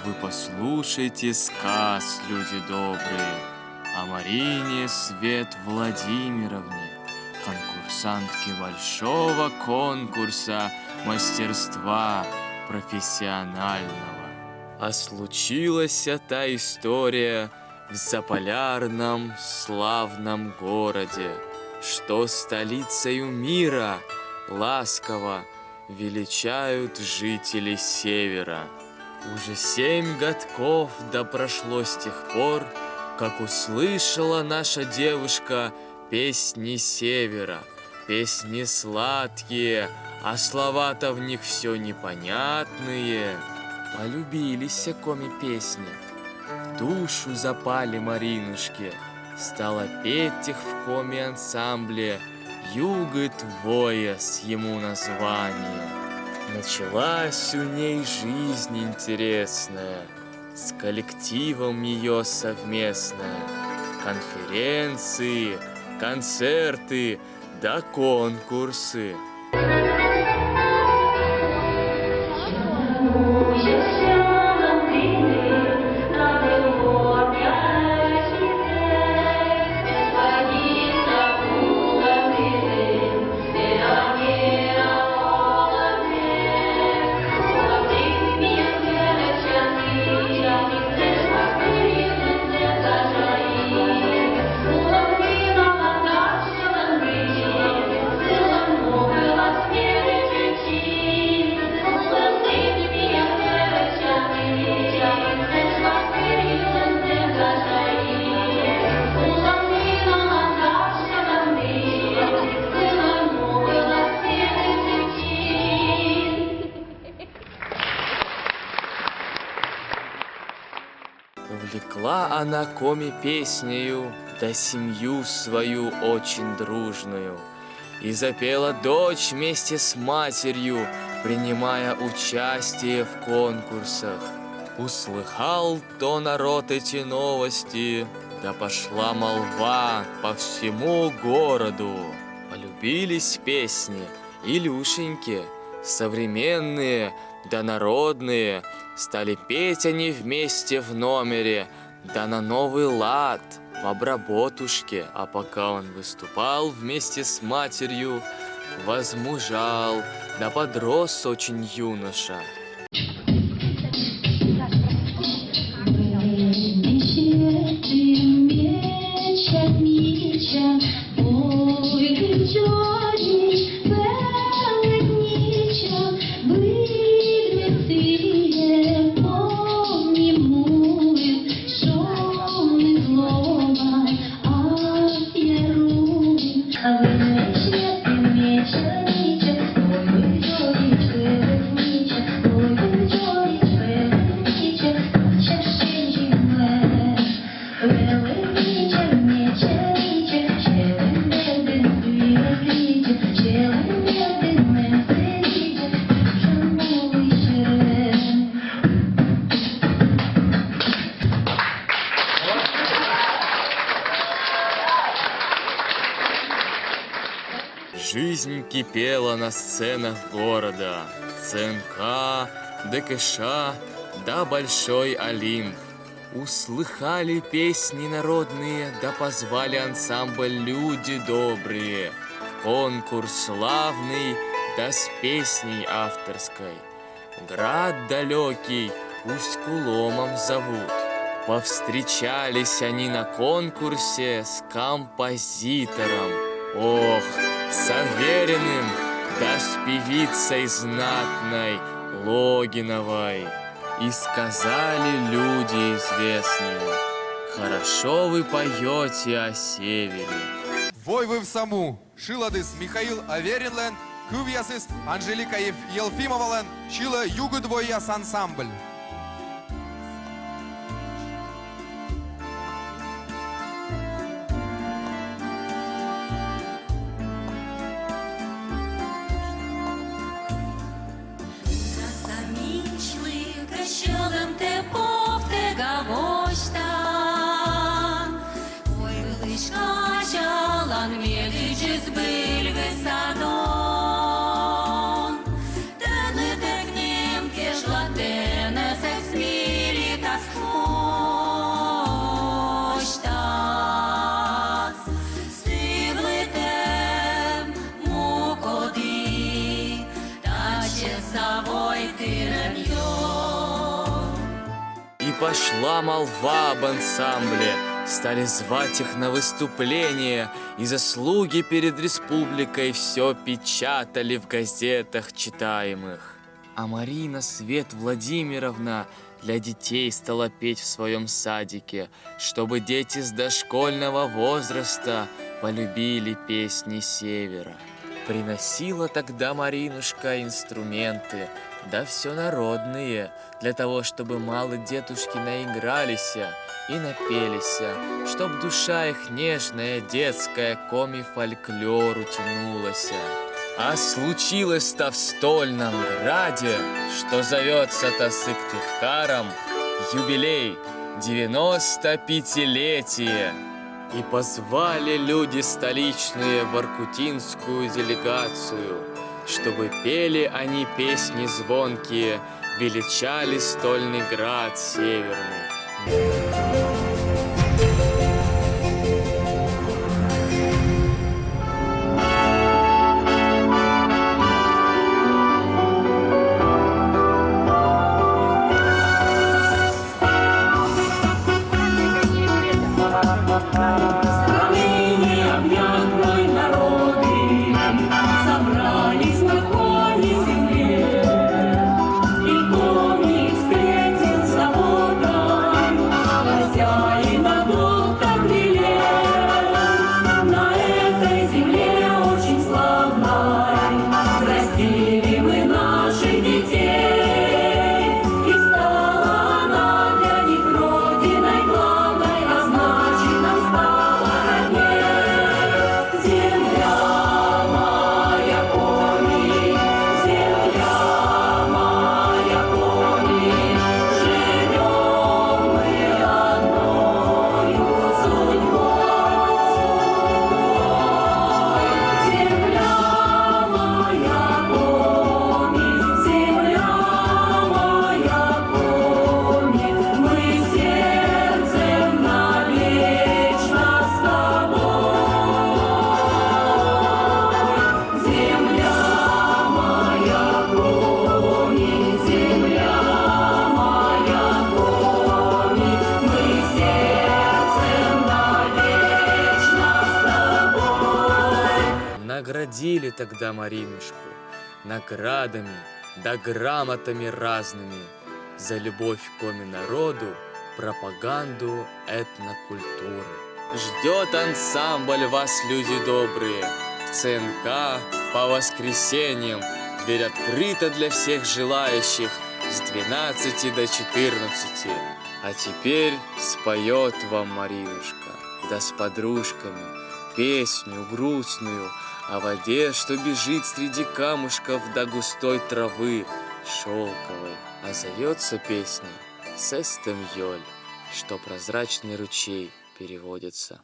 вы послушайте сказ, люди добрые, о Марине Свет Владимировне, конкурсантке большого конкурса мастерства профессионального. А случилась та история в заполярном славном городе, что столицею мира ласково величают жители севера. Уже 7 годков да прошло с тех пор, как услышала наша девушка песни севера, песни сладкие, а слова-то в них все непонятные. Полюбились коми песни, в душу запали Маринушке, стала петь их в коми ансамбле «Юго твое» с ему название. Началась у ней жизнь интересная, с коллективом ее совместная. Конференции, концерты да конкурсы. Увлекла она коми песнею, да семью свою очень дружную. И запела дочь вместе с матерью, принимая участие в конкурсах. Услыхал то народ эти новости, да пошла молва по всему городу. Полюбились песни Илюшеньке, современные да народные. Стали петь они вместе в номере, да на новый лад, в обработушке. А пока он выступал вместе с матерью, возмужал, да подрос очень юноша. Жизнь кипела на сценах города. ЦНК, ДКШ, да Большой Олимп. Услыхали песни народные, да позвали ансамбль люди добрые в конкурс славный, да с песней авторской. Град далекий Усть-Куломом зовут. Повстречались они на конкурсе с композитором. Ох, с Авериным, да с певицей знатной Логиновой. И сказали люди известные: хорошо вы поете о севере. Вой вы в саму, Шиладыс Михаил Аверинлен, Кувьясыс Анжелика Елфимовален, Шила Юго твояс ансамбль. Ten, пошла молва об ансамбле, стали звать их на выступление, и заслуги перед республикой все печатали в газетах читаемых. А Марина Свет Владимировна для детей стала петь в своем садике, чтобы дети с дошкольного возраста полюбили песни Севера. Приносила тогда Маринушка инструменты, да все народные, для того, чтобы мало детушки наигрались и напелись, чтоб душа их нежная, детская, коми фольклору тянулась. А случилось-то в стольном граде, что зовется-то Сыктывкаром, юбилей 95-летие. И позвали люди столичные в воркутинскую делегацию, чтобы пели они песни звонкие, величали стольный град северный. Наградили тогда Маринушку наградами да грамотами разными за любовь к народу, пропаганду этнокультуры. Ждет ансамбль вас, люди добрые, в ЦНК по воскресеньям. Дверь открыта для всех желающих с 12 до 14. А теперь споет вам Маринушка, да с подружками, песню грустную о воде, что бежит среди камушков до густой травы шелковой. А зовется песня «Сестем Йоль», что прозрачный ручей переводится.